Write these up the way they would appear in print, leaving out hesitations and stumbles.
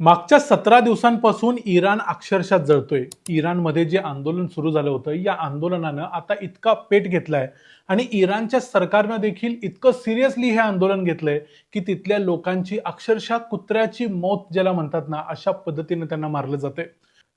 मागच्या 17 दिवसांपासून इराण अक्षरशः जळतोय. इराणमध्ये जे आंदोलन सुरू झालं होतं, या आंदोलनानं आता इतका पेट घेतलाय आणि इराणच्या सरकारनं देखील इतकं सिरियसली हे आंदोलन घेतलंय, की तिथल्या लोकांची अक्षरशः कुत्र्याची मौत ज्याला म्हणतात ना, अशा पद्धतीने त्यांना मारलं जातंय.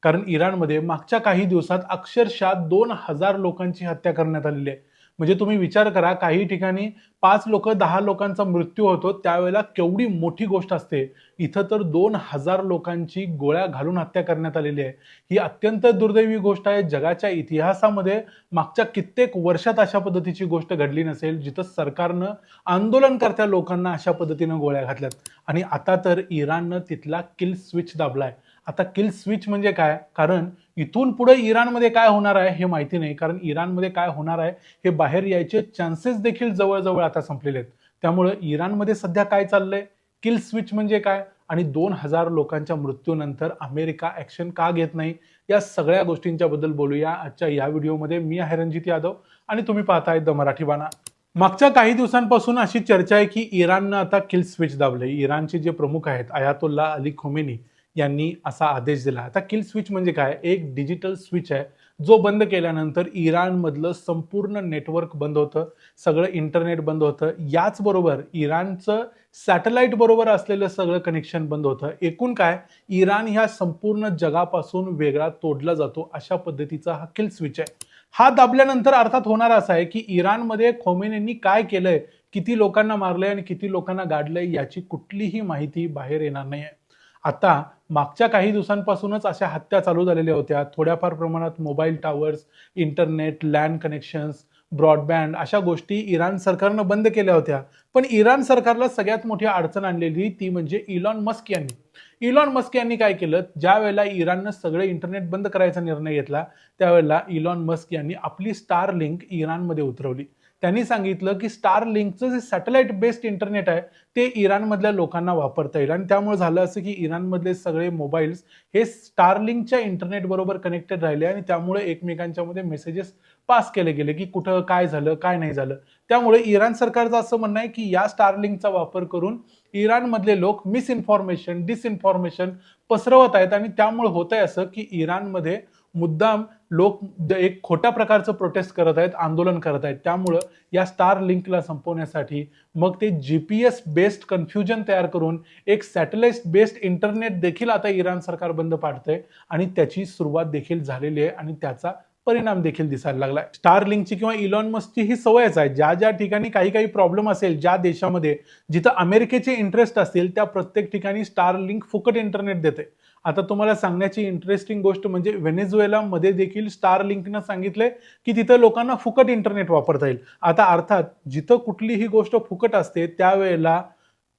कारण इराणमध्ये मागच्या काही दिवसात अक्षरशः 2,000 लोकांची हत्या करण्यात आलेली आहे. म्हणजे तुम्ही विचार करा, काही ठिकाणी 5 लोक 10 लोकांचा मृत्यू होतो, त्यावेळेला केवढी मोठी गोष्ट असते. इथं तर 2,000 लोकांची गोळ्या घालून हत्या करण्यात आलेली आहे. ही अत्यंत दुर्दैवी गोष्ट आहे. जगाच्या इतिहासामध्ये मागच्या कित्येक वर्षात अशा पद्धतीची गोष्ट घडली नसेल, जिथं सरकारनं आंदोलनकर्त्या लोकांना अशा पद्धतीनं गोळ्या घातल्यात. आणि आता तर इराणनं तिथला किल स्विच दाबलाय. आता किल स्विच म्हणजे काय? कारण इथून पुढे इराणमध्ये काय होणार आहे हे माहिती नाही. कारण इराणमध्ये काय होणार आहे हे बाहेर यायचे चान्सेस देखील जवळ आता संपलेले आहेत. त्यामुळे इराणमध्ये सध्या काय चाललंय, किल स्विच म्हणजे काय आणि 2,000 लोकांच्या मृत्यूनंतर अमेरिका ऍक्शन का घेत नाही, या सगळ्या गोष्टींच्या बद्दल बोलूया आजच्या या व्हिडिओमध्ये. मी आहे रणजित यादव आणि तुम्ही पाहताय द मराठी बाणा. मागच्या काही दिवसांपासून अशी चर्चा आहे की इराणनं आता किल स्विच दाबलंय. इराणचे जे प्रमुख आहेत अयातोल्ला अली खोमेनी यांनी असा आदेश दिला. आता किल स्विच म्हणजे काय? एक डिजिटल स्विच आहे जो बंद केल्यानंतर इराणमधलं संपूर्ण नेटवर्क बंद होतं, सगळं इंटरनेट बंद होतं. याचबरोबर इराणचं सॅटेलाइट बरोबर असलेलं सगळं कनेक्शन बंद होतं. एकूण काय, इराण ह्या संपूर्ण जगापासून वेगळा तोडला जातो, अशा पद्धतीचा हा किल स्विच आहे. हा दाबल्यानंतर अर्थात होणार असं आहे की इराणमध्ये खोमेनींनी काय केलंय, किती लोकांना मारलंय आणि किती लोकांना गाडलंय याची कुठलीही माहिती बाहेर येणार नाही आहे. आता मागच्या काही दिवसांपासूनच अशा हत्या चालू झालेल्या होत्या. थोड्याफार प्रमाणात mobile towers, internet, land connections, broadband अशा गोष्टी इराण सरकारनं बंद केल्या होत्या. पण इराण सरकारला सगळ्यात मोठी अडचण आणलेली ती म्हणजे इलॉन मस्क यांनी. इलॉन मस्क यांनी काय केलं, ज्या वेळेला इराणनं सगळं इंटरनेट बंद करायचा निर्णय घेतला, त्यावेळेला इलॉन मस्क यांनी आपली स्टार लिंक इराणमध्ये उतरवली. त्यांनी सांगितलं की स्टार लिंकचं जे सॅटेलाइट बेस्ड इंटरनेट आहे ते इराणमधल्या लोकांना वापरता येईल. आणि त्यामुळे झालं असं की इराणमधले सगळे मोबाईल्स हे स्टारलिंकच्या इंटरनेट बरोबर कनेक्टेड राहिले आणि त्यामुळे एकमेकांच्या मध्ये मेसेजेस पास केले गेले की कुठं काय झालं, काय नाही झालं. त्यामुळे इराण सरकारचं असं म्हणणं आहे की या स्टारलिंकचा वापर करून इराणमधले लोक मिसइन्फॉर्मेशन, डिसइन्फॉर्मेशन पसरवत आहेत आणि त्यामुळे होत आहे असं की इराणमध्ये मुद्दाम लोक एक खोट्या प्रकारचं प्रोटेस्ट करत आहेत, आंदोलन करत आहेत. त्यामुळं या स्टार लिंकला संपवण्यासाठी मग ते जीपीएस बेस्ड कन्फ्युजन तयार करून एक सॅटेलाइट बेस्ड इंटरनेट देखील आता इराण सरकार बंद पाडतंय आणि त्याची सुरुवात देखील झालेली आहे आणि त्याचा परिणाम देखील दिसायला लागलाय. स्टार लिंकची किंवा इलॉन मस्कची ही सवयच आहे. ज्या ज्या ठिकाणी काही प्रॉब्लेम असेल, ज्या देशामध्ये जिथं अमेरिकेचे इंटरेस्ट असतील, त्या प्रत्येक ठिकाणी स्टार लिंक फुकट इंटरनेट देते. आता तुम्हाला सांगण्याची इंटरेस्टिंग गोष्ट म्हणजे व्हेनेझुएलामध्ये देखील स्टार लिंकनं सांगितलंय की तिथं लोकांना फुकट इंटरनेट वापरता येईल. आता अर्थात जिथं कुठलीही गोष्ट फुकट असते त्यावेळेला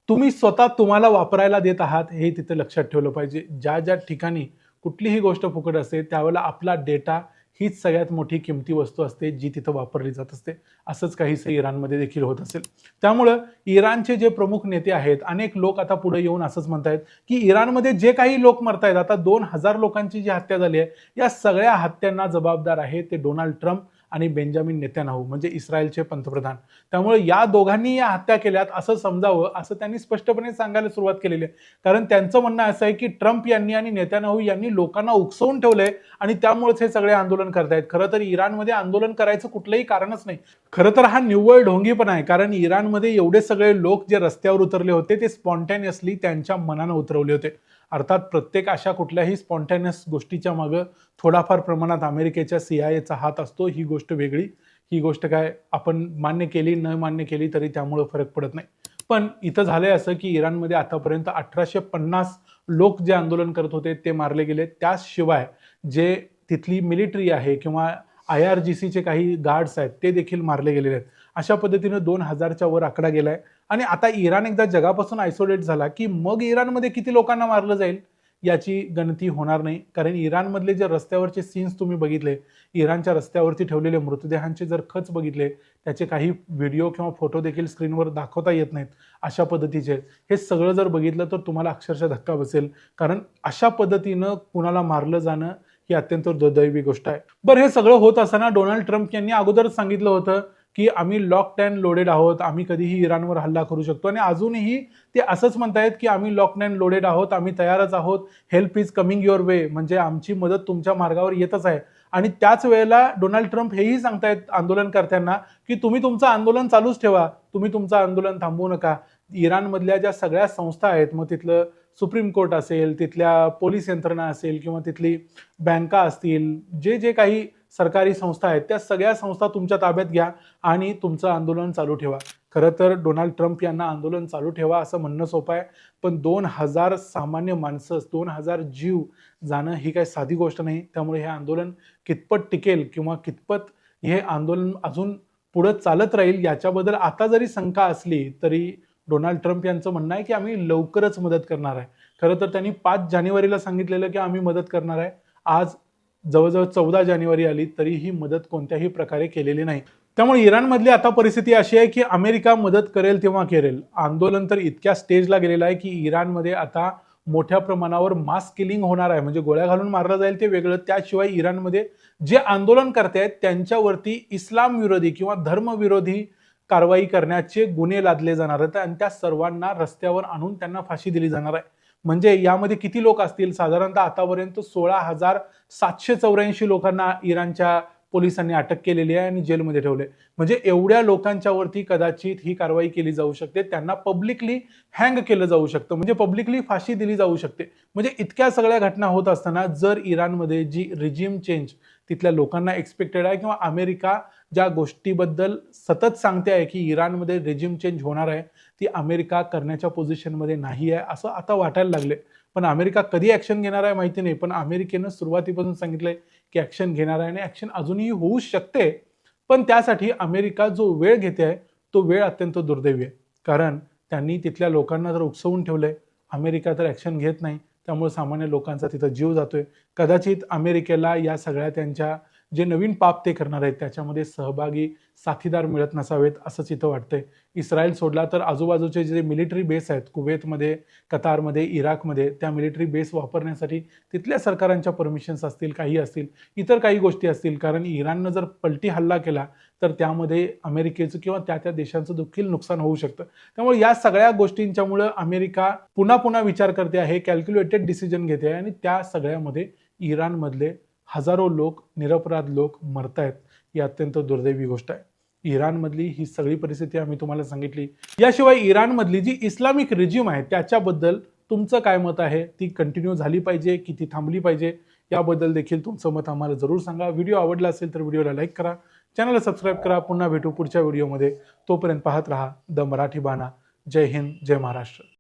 तुम्ही स्वतः तुम्हाला वापरायला देत आहात हे तिथं लक्षात ठेवलं पाहिजे. ज्या ज्या ठिकाणी कुठलीही गोष्ट फुकट असते त्यावेळेला आपला डेटा हीच सगळ्यात मोठी किमती वस्तू असते जी तिथं वापरली जात असते. असंच काहीसं इराणमध्ये देखील होत असेल. त्यामुळं इराणचे जे प्रमुख नेते आहेत, अनेक लोक आता पुढे येऊन असंच म्हणतायत की इराणमध्ये जे काही लोक मरतायत, आता 2,000 लोकांची जी हत्या झाली आहे, या सगळ्या हत्यांना जबाबदार आहे ते डोनाल्ड ट्रम्प आणि बेंजामिन नेतान्याहू म्हणजे इस्रायलचे पंतप्रधान. त्यामुळे या दोघांनी या हत्या केल्यात असं समजावं, असं त्यांनी स्पष्टपणे सांगायला सुरुवात केलेली आहे. कारण त्यांचं म्हणणं असं आहे की ट्रम्प यांनी आणि नेतान्याहू यांनी लोकांना उकसवून ठेवलंय आणि त्यामुळेच हे सगळे आंदोलन करतायत. खरं तर इराणमध्ये आंदोलन करायचं कुठलंही कारणच नाही. खरं तर हा निव्वळ ढोंगीपणा आहे. कारण इराणमध्ये एवढे सगळे लोक जे रस्त्यावर उतरले होते ते स्पॉन्टेनियसली त्यांच्या मनानं उतरवले होते. अर्थात प्रत्येक अशा कुठल्याही स्पॉन्टेनियस गोष्टीच्या मागं थोडाफार प्रमाणात अमेरिकेच्या सीआयएचा हात असतो, ही गोष्ट वेगळी. ही गोष्ट काय आपण मान्य केली न मान्य केली तरी त्यामुळे फरक पडत नाही. पण इथं झालंय असं की इराणमध्ये आतापर्यंत 1850 लोक जे आंदोलन करत होते ते मारले गेले. त्याशिवाय जे तिथली मिलिटरी आहे किंवा IRGCचे काही गार्ड्स आहेत ते देखील मारले गेलेले आहेत. अशा पद्धतीनं 2,000च्या वर आकडा गेलाय. आणि आता इराण एकदा जगापासून आयसोलेट झाला की मग इराणमध्ये किती लोकांना मारलं जाईल याची गणती होणार नाही. कारण इराणमधले जे रस्त्यावरचे सीन्स तुम्ही बघितले, इराणच्या रस्त्यावरती ठेवलेले मृतदेहांचे जर खच बघितले, त्याचे काही व्हिडिओ किंवा फोटो देखील स्क्रीनवर दाखवता येत नाहीत अशा पद्धतीचे. हे सगळं जर बघितलं तर तुम्हाला अक्षरशः धक्का बसेल. कारण अशा पद्धतीनं कुणाला मारलं जाणं ही अत्यंत दुर्दैवी गोष्ट आहे. बरं, हे सगळं होत असताना डोनाल्ड ट्रम्प यांनी अगोदरच सांगितलं होतं की आम्ही लॉक्ड अँड लोडेड आहोत, आम्ही कधीही इराणवर हल्ला करू शकतो आणि अजूनही ते असंच म्हणतायत की आम्ही लॉक्ड अँड लोडेड आहोत, आम्ही तयारच आहोत, help is coming your way, म्हणजे आमची मदत तुमच्या मार्गावर येतच आहे. आणि त्याच वेळेला डोनाल्ड ट्रम्प हेही सांगतायत आंदोलनकर्त्यांना की तुम्ही तुमचं आंदोलन चालूच ठेवा, तुम्ही तुमचं आंदोलन थांबवू नका. इराणमधल्या ज्या सगळ्या संस्था आहेत, मग तिथलं सुप्रीम कोर्ट असेल, तिथल्या पोलीस यंत्रणा असेल किंवा तिथली बँका असतील, जे जे काही सरकारी संस्था आहेत, त्या सगळ्या संस्था तुमच्या ताब्यात घ्या आणि तुमचं आंदोलन चालू ठेवा. खरं तर डोनाल्ड ट्रम्प यांना आंदोलन चालू ठेवा असं म्हणणं सोपं आहे, पण 2,000 सामान्य माणसं, 2,000 जीव जाणं ही काही साधी गोष्ट नाही. त्यामुळे हे आंदोलन कितपत टिकेल किंवा कितपत हे आंदोलन अजून पुढे चालत राहील याच्याबद्दल आता जरी शंका असली तरी डोनाल्ड ट्रम्प यांचं म्हणणं आहे की आम्ही लवकरच मदत करणार आहे. खरं तर त्यांनी 5 जानेवारीला सांगितलेलं की आम्ही मदत करणार आहे. आज जवळजवळ 14 जानेवारी आली तरी ही मदत कोणत्याही प्रकारे केलेली नाही. त्यामुळे इराणमधली आता परिस्थिती अशी आहे की अमेरिका मदत करेल तेव्हा करेल. आंदोलन तर इतक्या स्टेजला गेलेलं आहे की इराणमध्ये आता मोठ्या प्रमाणावर मास किलिंग होणार आहे, म्हणजे गोळ्या घालून मारलं जाईल ते वेगळं. त्याशिवाय इराणमध्ये जे आंदोलन करतायत त्यांच्यावरती इस्लाम विरोधी किंवा धर्मविरोधी कारवाई करण्याचे गुन्हे लादले जाणार आहेत आणि त्या सर्वांना रस्त्यावर आणून त्यांना फाशी दिली जाणार आहे. म्हणजे यामध्ये किती लोक असतील? साधारणतः आतापर्यंत 16,784 लोकांना इराणच्या पोलिसांनी अटक केलेली आहे आणि जेलमध्ये ठेवले. म्हणजे एवढ्या लोकांच्या वरती कदाचित ही कारवाई केली जाऊ शकते. त्यांना पब्लिकली हँग केलं जाऊ शकतं, म्हणजे पब्लिकली फाशी दिली जाऊ शकते. म्हणजे इतक्या सगळ्या घटना होत असताना जर इराणमध्ये जी रिजिम चेंज तिथल्या लोकांना एक्सपेक्टेड आहे किंवा अमेरिका ज्या गोष्टीबद्दल सतत सांगते आहे की इराणमध्ये रेजिम चेंज होणार आहे, ती अमेरिका करण्याच्या पोझिशनमध्ये नाही आहे असं आता वाटायला लागले. पण अमेरिका कधी ॲक्शन घेणार आहे माहिती नाही, पण अमेरिकेनं सुरुवातीपासून सांगितलंय की ॲक्शन घेणार आहे आणि ॲक्शन अजूनही होऊ शकते. पण त्यासाठी अमेरिका जो वेळ घेते आहे तो वेळ अत्यंत दुर्दैवी आहे. कारण त्यांनी तिथल्या लोकांना जर उकसवून ठेवलंय, अमेरिका तर ॲक्शन घेत नाही, त्यामुळे सामान्य लोकांचा तिथं जीव जातोय. कदाचित अमेरिकेला या सगळ्या त्यांच्या जे नवीन पाप ते करणार आहेत त्याच्यामध्ये सहभागी साथीदार मिळत नसावेत असंच इथं वाटतंय. इस्रायल सोडला तर आजूबाजूचे जे मिलिटरी बेस आहेत कुवेतमध्ये, कतारमध्ये, इराकमध्ये, त्या मिलिटरी बेस वापरण्यासाठी तिथल्या सरकारांच्या परमिशन्स असतील, काही असतील, इतर काही गोष्टी असतील. कारण इराणनं जर पलटी हल्ला केला तर त्यामध्ये अमेरिकेचं किंवा त्या त्या देशांचं देखील नुकसान होऊ शकतं. त्यामुळे या सगळ्या गोष्टींच्यामुळं अमेरिका पुन्हा पुन्हा विचार करते आहे, कॅल्क्युलेटेड डिसिजन घेते आहे आणि त्या सगळ्यामध्ये इराणमधले हजारो लोक, निरपराध लोक मरतायत. ही अत्यंत दुर्दैवी गोष्ट आहे. इराणमधली ही सगळी परिस्थिती आम्ही तुम्हाला सांगितली. याशिवाय इराणमधली जी इस्लामिक रिजिम आहे त्याच्याबद्दल तुमचं काय मत आहे? ती कंटिन्यू झाली पाहिजे की ती थांबली पाहिजे? याबद्दल देखील तुमचं मत आम्हाला जरूर सांगा. व्हिडिओ आवडला असेल तर व्हिडिओला लाईक करा, चॅनलला सबस्क्राईब करा. पुन्हा भेटू पुढच्या व्हिडिओमध्ये. तोपर्यंत पाहत रहा द मराठी बाणा. जय हिंद, जय महाराष्ट्र.